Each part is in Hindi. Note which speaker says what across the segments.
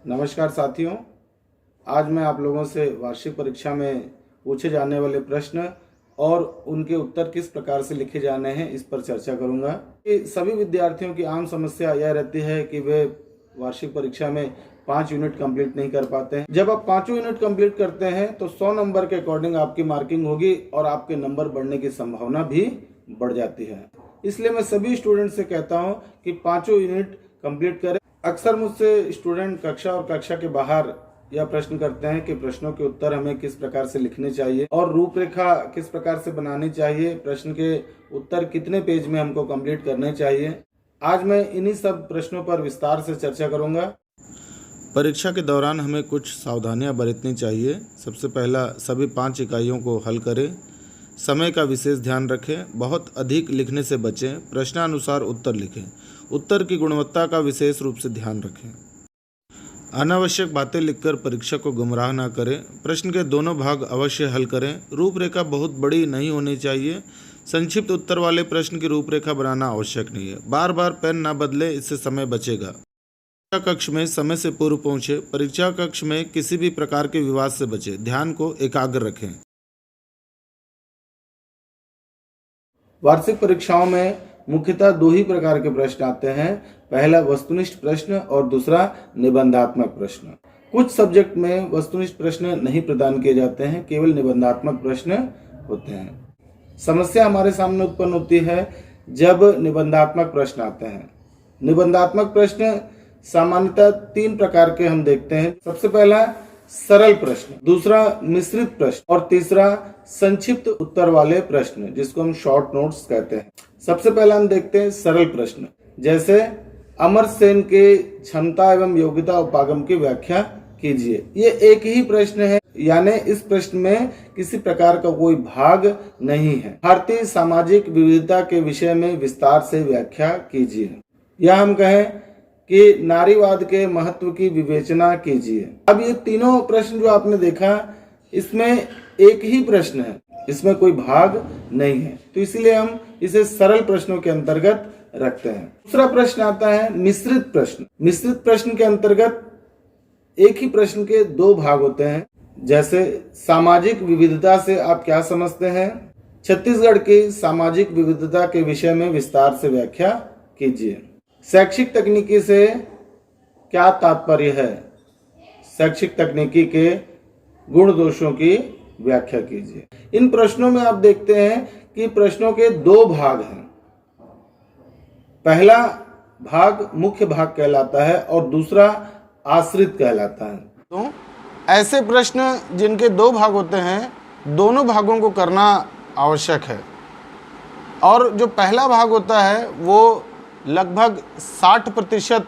Speaker 1: नमस्कार साथियों, आज मैं आप लोगों से वार्षिक परीक्षा में पूछे जाने वाले प्रश्न और उनके उत्तर किस प्रकार से लिखे जाने हैं इस पर चर्चा करूंगा। कि सभी विद्यार्थियों की आम समस्या यह रहती है कि वे वार्षिक परीक्षा में 5 यूनिट कंप्लीट नहीं कर पाते हैं। जब आप 5 यूनिट कंप्लीट करते हैं तो 100 नंबर के अकॉर्डिंग आपकी मार्किंग होगी और आपके नंबर बढ़ने की संभावना भी बढ़ जाती है। इसलिए मैं सभी स्टूडेंट से कहता हूँ कि 5 यूनिट कंप्लीट करें। अक्सर मुझसे स्टूडेंट कक्षा और कक्षा के बाहर यह प्रश्न करते हैं कि प्रश्नों के उत्तर हमें किस प्रकार से लिखने चाहिए और रूपरेखा किस प्रकार से बनानी चाहिए, प्रश्न के उत्तर कितने पेज में हमको कंप्लीट करने चाहिए। आज मैं इन्हीं सब प्रश्नों पर विस्तार से चर्चा करूंगा। परीक्षा के दौरान हमें कुछ सावधानियां बरतनी चाहिए। सबसे पहला, सभी 5 इकाइयों को हल करें। समय का विशेष ध्यान रखें। बहुत अधिक लिखने से बचें। प्रश्नानुसार उत्तर लिखें। उत्तर की गुणवत्ता का विशेष रूप से ध्यान रखें। अनावश्यक बातें लिखकर परीक्षक को गुमराह न करें। प्रश्न के दोनों भाग अवश्य हल करें। रूपरेखा बहुत बड़ी नहीं होनी चाहिए। संक्षिप्त उत्तर वाले प्रश्न की रूपरेखा बनाना आवश्यक नहीं है। बार बार पेन न बदलें, इससे समय बचेगा। परीक्षा कक्ष में समय से पूर्व पहुंचे। परीक्षा कक्ष में किसी भी प्रकार के विवाद से बचें। ध्यान को एकाग्र रखें। वार्षिक परीक्षाओं में मुख्यतः 2 ही प्रकार के प्रश्न आते हैं। पहला वस्तुनिष्ठ प्रश्न और दूसरा निबंधात्मक प्रश्न। कुछ सब्जेक्ट में वस्तुनिष्ठ प्रश्न नहीं प्रदान किए जाते हैं, केवल निबंधात्मक प्रश्न होते हैं। समस्या हमारे सामने उत्पन्न होती है जब निबंधात्मक प्रश्न आते हैं। निबंधात्मक प्रश्न सामान्यतः 3 प्रकार के हम देखते हैं। सबसे पहला सरल प्रश्न, दूसरा मिश्रित प्रश्न और तीसरा संक्षिप्त उत्तर वाले प्रश्न, जिसको हम शॉर्ट नोट्स कहते हैं। सबसे पहला हम देखते हैं सरल प्रश्न, जैसे अमर्त्य सेन के क्षमता एवं योग्यता उपागम की व्याख्या कीजिए। ये एक ही प्रश्न है, यानी इस प्रश्न में किसी प्रकार का कोई भाग नहीं है। भारतीय सामाजिक विविधता के विषय में विस्तार से व्याख्या कीजिए। या हम कहें कि नारीवाद के महत्व की विवेचना कीजिए। अब ये तीनों प्रश्न जो आपने देखा, इसमें एक ही प्रश्न है, इसमें कोई भाग नहीं है, तो इसीलिए हम इसे सरल प्रश्नों के अंतर्गत रखते हैं। दूसरा प्रश्न आता है मिश्रित प्रश्न। मिश्रित प्रश्न के अंतर्गत एक ही प्रश्न के 2 भाग होते हैं, जैसे सामाजिक विविधता से आप क्या समझते हैं। छत्तीसगढ़ की सामाजिक विविधता के विषय में विस्तार से व्याख्या कीजिए। शैक्षिक तकनीकी से क्या तात्पर्य है। शैक्षिक तकनीकी के गुण दोषों की व्याख्या कीजिए। इन प्रश्नों में आप देखते हैं कि प्रश्नों के 2 भाग हैं। पहला भाग मुख्य भाग कहलाता है और दूसरा आश्रित कहलाता है। तो ऐसे प्रश्न जिनके 2 भाग होते हैं, दोनों भागों को करना आवश्यक है। और जो पहला भाग होता है वो लगभग 60%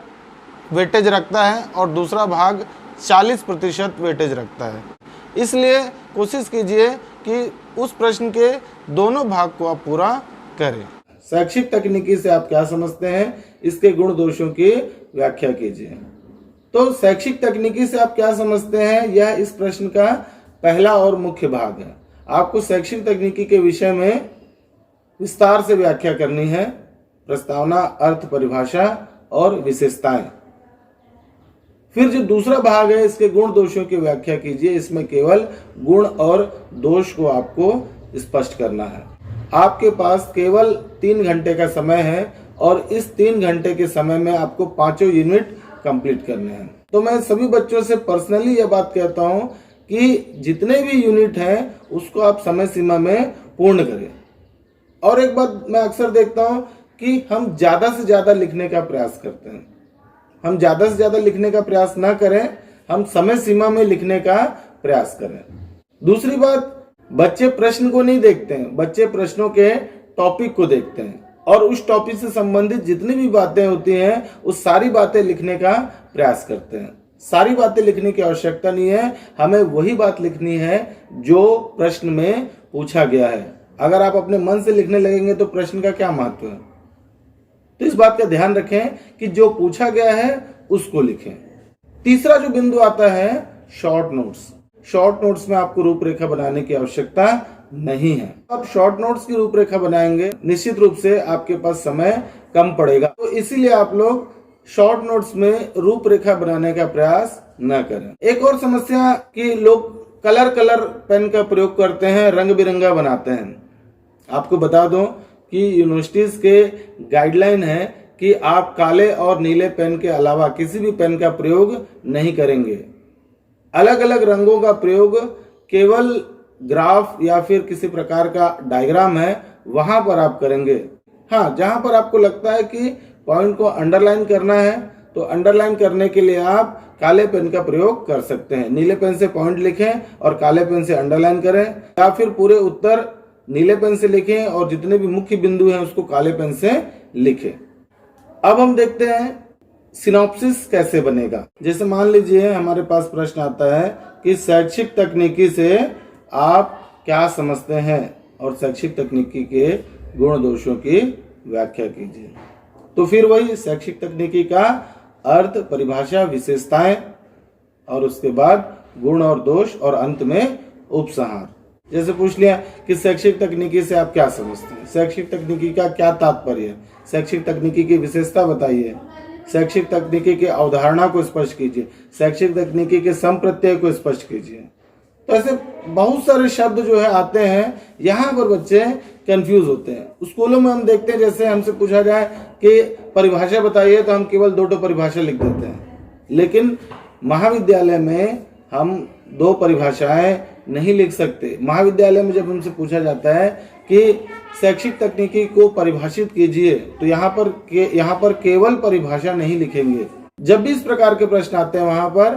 Speaker 1: वेटेज रखता है और दूसरा भाग 40% वेटेज रखता है। इसलिए कोशिश कीजिए कि उस प्रश्न के दोनों भाग को आप पूरा करें। शैक्षिक तकनीकी से आप क्या समझते हैं, इसके गुण दोषों की व्याख्या कीजिए। तो शैक्षिक तकनीकी से आप क्या समझते हैं, यह इस प्रश्न का पहला और मुख्य भाग है। आपको शैक्षिक तकनीकी के विषय में विस्तार से व्याख्या करनी है। प्रस्तावना, अर्थ, परिभाषा और विशेषताएं। फिर जो दूसरा भाग है, इसके गुण दोषों की व्याख्या कीजिए। इसमें केवल गुण और दोष को आपको स्पष्ट करना है। आपके पास केवल 3 घंटे का समय है और इस 3 घंटे के समय में आपको 5 यूनिट कंप्लीट करने हैं। तो मैं सभी बच्चों से पर्सनली यह बात कहता हूं कि जितने भी यूनिट हैं उसको आप समय सीमा में पूर्ण करें। और एक बात मैं अक्सर देखता हूं कि हम ज्यादा से ज्यादा लिखने का प्रयास करते हैं। हम ज्यादा से ज्यादा लिखने का प्रयास ना करें, हम समय सीमा में लिखने का प्रयास करें। दूसरी बात, बच्चे प्रश्न को नहीं देखते हैं, बच्चे प्रश्नों के टॉपिक को देखते हैं और उस टॉपिक से संबंधित जितनी भी बातें होती हैं उस सारी बातें लिखने का प्रयास करते हैं। सारी बातें लिखने की आवश्यकता नहीं है, हमें वही बात लिखनी है जो प्रश्न में पूछा गया है। अगर आप अपने मन से लिखने लगेंगे तो प्रश्न का क्या महत्व है। तो इस बात का ध्यान रखें कि जो पूछा गया है उसको लिखें। तीसरा जो बिंदु आता है शॉर्ट नोट्स। शॉर्ट नोट्स में आपको रूपरेखा बनाने की आवश्यकता नहीं है। अब शॉर्ट नोट्स की रूपरेखा बनाएंगे, निश्चित रूप से आपके पास समय कम पड़ेगा। तो इसीलिए आप लोग शॉर्ट नोट्स में रूपरेखा बनाने का प्रयास न करें। एक और समस्या कि लोग कलर पेन का प्रयोग करते हैं, रंग बिरंगा बनाते हैं। आपको बता दूं कि यूनिवर्सिटीज के गाइडलाइन है कि आप काले और नीले पेन के अलावा किसी भी पेन का प्रयोग नहीं करेंगे। अलग अलग रंगों का प्रयोग केवल ग्राफ या फिर किसी प्रकार का डायग्राम है वहां पर आप करेंगे। हाँ, जहां पर आपको लगता है कि पॉइंट को अंडरलाइन करना है तो अंडरलाइन करने के लिए आप काले पेन का प्रयोग कर सकते हैं। नीले पेन से पॉइंट लिखें और काले पेन से अंडरलाइन करें, या फिर पूरे उत्तर नीले पेन से लिखें और जितने भी मुख्य बिंदु हैं उसको काले पेन से लिखें। अब हम देखते हैं सिनॉप्सिस कैसे बनेगा। जैसे मान लीजिए हमारे पास प्रश्न आता है कि शैक्षिक तकनीकी से आप क्या समझते हैं और शैक्षिक तकनीकी के गुण दोषों की व्याख्या कीजिए। तो फिर वही शैक्षिक तकनीकी का अर्थ, परिभाषा, विशेषताएं और उसके बाद गुण और दोष और अंत में उपसंहार। जैसे पूछ लिया कि शैक्षिक तकनीकी से आप क्या समझते हैं, शैक्षिक तकनीकी का क्या तात्पर्य है, शैक्षिक तकनीकी की विशेषता बताइए, शैक्षिक तकनीकी की अवधारणा को स्पष्ट कीजिए, शैक्षिक तकनीकी के संप्रत्यय को स्पष्ट कीजिए। तो ऐसे बहुत सारे शब्द जो है आते हैं, यहाँ पर बच्चे कंफ्यूज होते हैं। स्कूलों में हम देखते हैं जैसे हमसे पूछा जाए कि परिभाषा बताइए तो हम केवल 2 परिभाषा लिख देते हैं, लेकिन महाविद्यालय में हम 2 परिभाषाएं नहीं लिख सकते। महाविद्यालय में जब हमसे पूछा जाता है कि शैक्षिक तकनीकी को परिभाषित कीजिए तो यहाँ पर केवल परिभाषा नहीं लिखेंगे। जब भी इस प्रकार के प्रश्न आते हैं वहां पर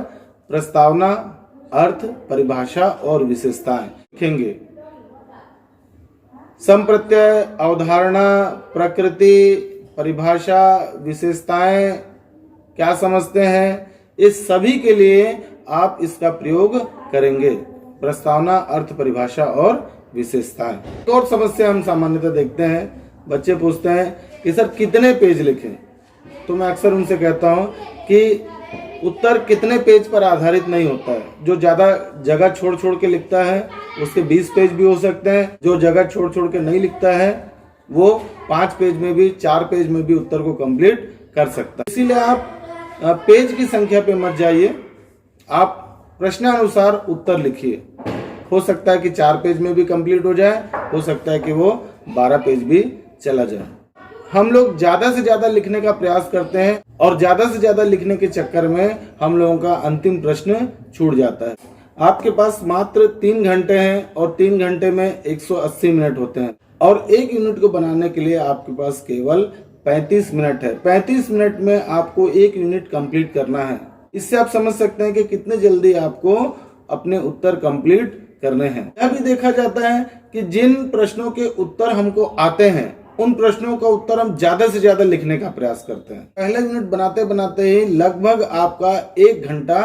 Speaker 1: प्रस्तावना, अर्थ, परिभाषा और विशेषताएं लिखेंगे। संप्रत्यय, अवधारणा, प्रकृति, परिभाषा, विशेषताएं क्या समझते हैं, इस सभी के लिए आप इसका प्रयोग करेंगे। प्रस्तावना, अर्थ, परिभाषा और विशेषताएं। एक और समस्या हम सामान्यतः देखते हैं, बच्चे पूछते हैं कि सर कितने पेज लिखें। तो मैं अक्सर उनसे कहता हूं कि उत्तर कितने पेज पर आधारित नहीं होता है। जो ज्यादा जगह छोड़ के लिखता है उसके 20 पेज भी हो सकते हैं, जो जगह छोड़ के नहीं लिखता है वो 5 पेज में भी, 4 पेज में भी उत्तर को कंप्लीट कर सकता है। इसीलिए आप पेज की संख्या पे मत जाइए, आप प्रश्नानुसार उत्तर लिखिए। हो सकता है कि 4 पेज में भी कंप्लीट हो जाए, हो सकता है कि वो 12 पेज भी चला जाए। हम लोग ज्यादा से ज्यादा लिखने का प्रयास करते हैं और ज्यादा से ज्यादा लिखने के चक्कर में हम लोगों का अंतिम प्रश्न छूट जाता है। आपके पास मात्र 3 घंटे हैं और 3 घंटे में 180 मिनट होते हैं और 1 यूनिट को बनाने के लिए आपके पास केवल 35 मिनट है। 35 मिनट में आपको 1 यूनिट कंप्लीट करना है। इससे आप समझ सकते हैं कि कितने जल्दी आपको अपने उत्तर कंप्लीट करने हैं। यह भी देखा जाता है कि जिन प्रश्नों के उत्तर हमको आते हैं उन प्रश्नों का उत्तर हम ज्यादा से ज्यादा लिखने का प्रयास करते हैं। पहला यूनिट बनाते बनाते ही लगभग आपका 1 घंटा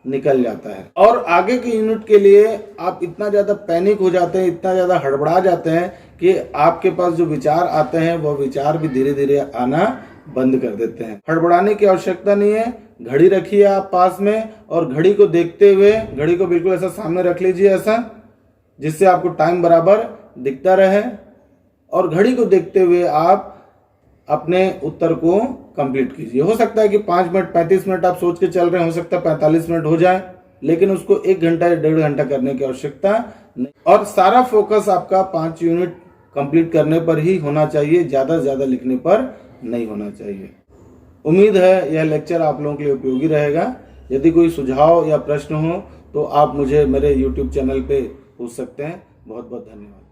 Speaker 1: निकल जाता है और आगे के यूनिट के लिए आप इतना ज्यादा पैनिक हो जाते हैं, इतना ज्यादा हड़बड़ा जाते हैं कि आपके पास जो विचार आते हैं वह विचार भी धीरे धीरे आना बंद कर देते हैं। हड़बड़ाने की आवश्यकता नहीं है। घड़ी रखिए आप पास में और घड़ी को देखते हुए, घड़ी को बिल्कुल ऐसा सामने रख लीजिए, ऐसा जिससे आपको टाइम बराबर दिखता रहे और घड़ी को देखते हुए आप अपने उत्तर को कंप्लीट कीजिए। हो सकता है कि 5 मिनट 35 मिनट आप सोच के चल रहे हैं, हो सकता है 45 मिनट हो जाए, लेकिन उसको 1 घंटा या 1.5 घंटा करने की आवश्यकता नहीं। और सारा फोकस आपका 5 यूनिट कंप्लीट करने पर ही होना चाहिए, ज्यादा से ज्यादा लिखने पर नहीं होना चाहिए। उम्मीद है यह लेक्चर आप लोगों के लिए उपयोगी रहेगा। यदि कोई सुझाव या प्रश्न हो तो आप मुझे मेरे YouTube चैनल पे पूछ सकते हैं। बहुत बहुत धन्यवाद।